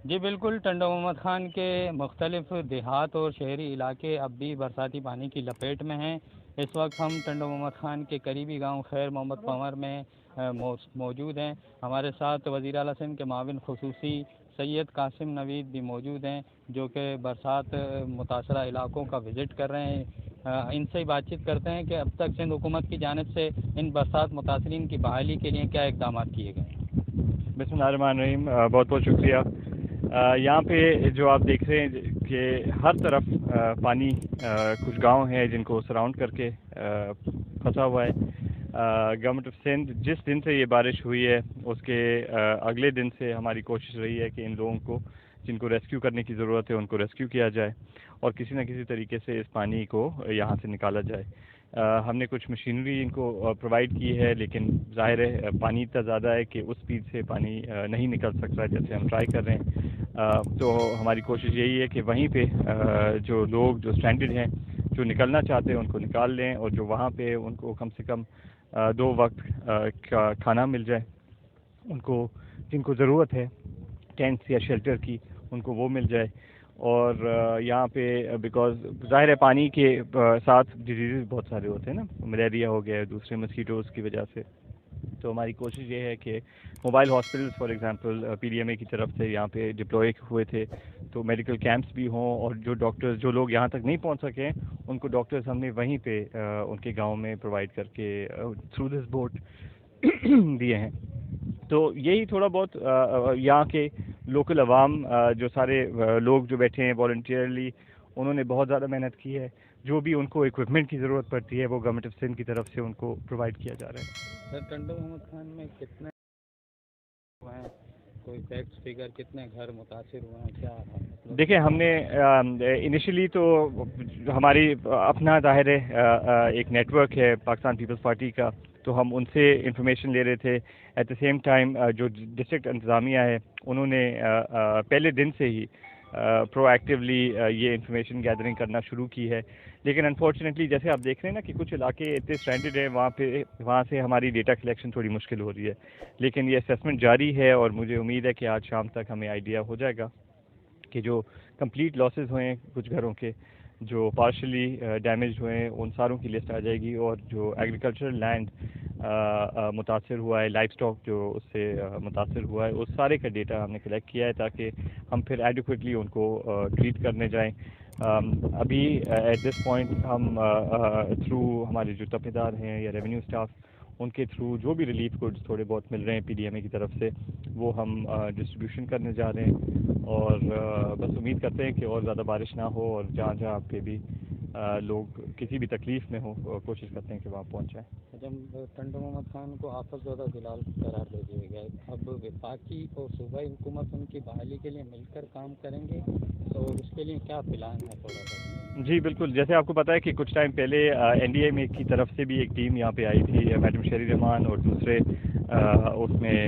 جی بالکل، ٹنڈو محمد خان کے مختلف دیہات اور شہری علاقے اب بھی برساتی پانی کی لپیٹ میں ہیں۔ اس وقت ہم ٹنڈو محمد خان کے قریبی گاؤں خیر محمد پنور میں موجود ہیں۔ ہمارے ساتھ وزیر اعلیٰ سندھ کے معاون خصوصی سید قاسم نوید بھی موجود ہیں، جو کہ برسات متاثرہ علاقوں کا وزٹ کر رہے ہیں۔ ان سے بات چیت کرتے ہیں کہ اب تک سندھ حکومت کی جانب سے ان برسات متاثرین کی بحالی کے لیے کیا اقدامات کیے گئے ہیں۔ بسم اللہ الرحمن الرحیم، بہت بہت شکریہ۔ یہاں پہ جو آپ دیکھ رہے ہیں کہ ہر طرف پانی، کچھ گاؤں ہیں جن کو سراؤنڈ کر کے پھنسا ہوا ہے۔ گورنمنٹ آف سندھ جس دن سے یہ بارش ہوئی ہے اس کے اگلے دن سے ہماری کوشش رہی ہے کہ ان لوگوں کو جن کو ریسکیو کرنے کی ضرورت ہے ان کو ریسکیو کیا جائے اور کسی نہ کسی طریقے سے اس پانی کو یہاں سے نکالا جائے۔ ہم نے کچھ مشینری ان کو پرووائڈ کی ہے، لیکن ظاہر ہے پانی اتنا زیادہ ہے کہ اس سپیڈ سے پانی نہیں نکل سکتا جیسے ہم ٹرائی کر رہے ہیں۔ تو ہماری کوشش یہی ہے کہ وہیں پہ جو لوگ جو اسٹرینڈڈ ہیں، جو نکلنا چاہتے ہیں ان کو نکال لیں، اور جو وہاں پہ ان کو کم سے کم 2 وقت کا کھانا مل جائے، ان کو جن کو ضرورت ہے ٹینٹس یا شیلٹر کی ان کو وہ مل جائے۔ اور یہاں پہ بیکاز ظاہر ہے پانی کے ساتھ ڈیزیزز بہت سارے ہوتے ہیں نا، ملیریا ہو گیا، دوسرے مسکیٹوز کی وجہ سے، تو ہماری کوشش یہ ہے کہ mobile hospitals for example P D M A کی طرف سے یہاں پہ ڈپلوائے ہوئے تھے، تو میڈیکل کیمپس بھی ہوں، اور جو ڈاکٹرز جو لوگ یہاں تک نہیں پہنچ سکے ہیں ان کو ڈاکٹرز ہم نے وہیں پہ ان کے گاؤں میں پرووائڈ کر کے تھرو دس بوٹ دیے ہیں۔ تو یہی تھوڑا بہت یہاں کے لوکل عوام جو سارے لوگ جو بیٹھے ہیں والنٹیئرلی، انہوں نے بہت زیادہ محنت کی ہے۔ جو بھی ان کو اکوپمنٹ کی ضرورت پڑتی ہے وہ گورنمنٹ آف سندھ کی طرف سے ان کو پرووائڈ کیا جا رہا ہے۔ سر، ٹنڈو محمد خان میں کتنے ہوئے ہیں؟ کوئی فیکٹس فگر کتنے گھر متاثر ہوئے ہیں کیا؟ دیکھیں، ہم نے انیشلی تو ہماری اپنا ظاہر ہے ایک نیٹ ورک ہے پاکستان پیپلز پارٹی کا، تو ہم ان سے انفارمیشن لے رہے تھے۔ ایٹ دا سیم ٹائم جو ڈسٹرکٹ انتظامیہ ہے انہوں نے پہلے دن سے ہی پرو ایکٹیولی یہ انفارمیشن گیدرنگ کرنا شروع کی ہے، لیکن انفارچونیٹلی جیسے آپ دیکھ رہے ہیں نا کہ کچھ علاقے اتنے اسٹرینڈڈ ہیں، وہاں سے ہماری ڈیٹا کلیکشن تھوڑی مشکل ہو رہی ہے، لیکن یہ اسیسمنٹ جاری ہے اور مجھے امید ہے کہ آج شام تک ہمیں آئیڈیا ہو جائے گا کہ جو کمپلیٹ لاسز ہوئے ہیں کچھ گھروں کے، جو پارشلی ڈیمیج ہوئے ہیں، ان ساروں کی لسٹ آ جائے گی، اور جو ایگریکلچرل لینڈ متاثر ہوا ہے، لائف اسٹاک جو اس سے متاثر ہوا ہے، اس سارے کا ڈیٹا ہم نے کلیکٹ کیا ہے تاکہ ہم پھر ایڈیکویٹلی ان کو ٹریٹ کرنے جائیں۔ ابھی ایٹ دس پوائنٹ ہم تھرو ہمارے جو تپیدار ہیں یا ریونیو اسٹاف، ان کے تھرو جو بھی ریلیف گڈس تھوڑے بہت مل رہے ہیں پی ڈی ایم اے کی طرف سے، وہ ہم ڈسٹریبیوشن کرنے جا رہے ہیں، اور بس امید کرتے ہیں کہ اور زیادہ بارش نہ ہو، اور جہاں جہاں پہ بھی لوگ کسی بھی تکلیف میں ہوں کوشش کرتے ہیں کہ وہاں پہنچائیں۔ جب ٹنڈو محمد خان کو آفت زدہ ضلع قرار دے دیے گئے، اب وفاقی اور صوبائی حکومت ان کی بحالی کے لیے مل کر کام کریں گے، تو اس کے لیے کیا پلان ہے تھوڑا سا؟ جی بالکل، جیسے آپ کو پتہ ہے کہ کچھ ٹائم پہلے این ڈی اے میں کی طرف سے بھی ایک ٹیم یہاں پہ آئی تھی، میڈم شہری رحمان اور دوسرے، اس میں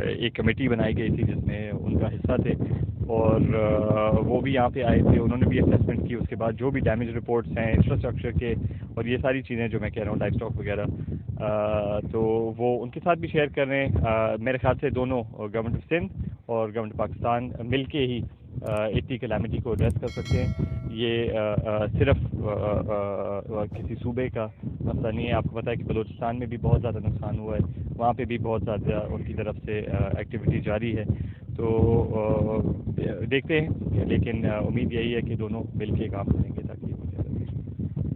ایک کمیٹی بنائی گئی تھی جس میں ان کا حصہ تھے، اور وہ بھی یہاں پہ آئے تھے، انہوں نے بھی اسیسمنٹ کی، اس کے بعد جو بھی ڈیمیج رپورٹس ہیں انفراسٹرکچر کے اور یہ ساری چیزیں جو میں کہہ رہا ہوں لائف اسٹاک وغیرہ، تو وہ ان کے ساتھ بھی شیئر کر رہے ہیں۔ میرے خیال سے دونوں گورنمنٹ آف سندھ اور گورنمنٹ پاکستان مل کے ہی اتنی کلیمٹی کو ایڈریس کر سکتے ہیں۔ یہ صرف کسی صوبے کا مسئلہ نہیں ہے، آپ کو پتہ ہے کہ بلوچستان میں بھی بہت زیادہ نقصان ہوا ہے، وہاں پہ بھی بہت زیادہ ان کی طرف سے ایکٹیویٹی جاری ہے، تو دیکھتے ہیں، لیکن امید یہی ہے کہ دونوں مل کے کام کریں گے تاکہ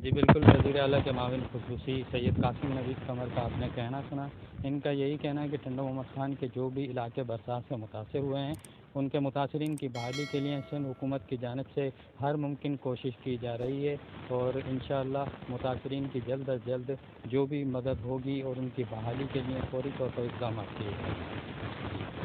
جی بالکل، وزیر اعلیٰ کے معاون خصوصی سید قاسم نوید قمر کا آپ نے کہنا سنا۔ ان کا یہی کہنا ہے کہ ٹنڈو محمد خان کے جو بھی علاقے برسات سے متاثر ہوئے ہیں، ان کے متاثرین کی بحالی کے لیے سندھ حکومت کی جانب سے ہر ممکن کوشش کی جا رہی ہے، اور انشاءاللہ متاثرین کی جلد از جلد جو بھی مدد ہوگی اور ان کی بحالی کے لیے فوری طور پر اقدامات کیے جائیں گے۔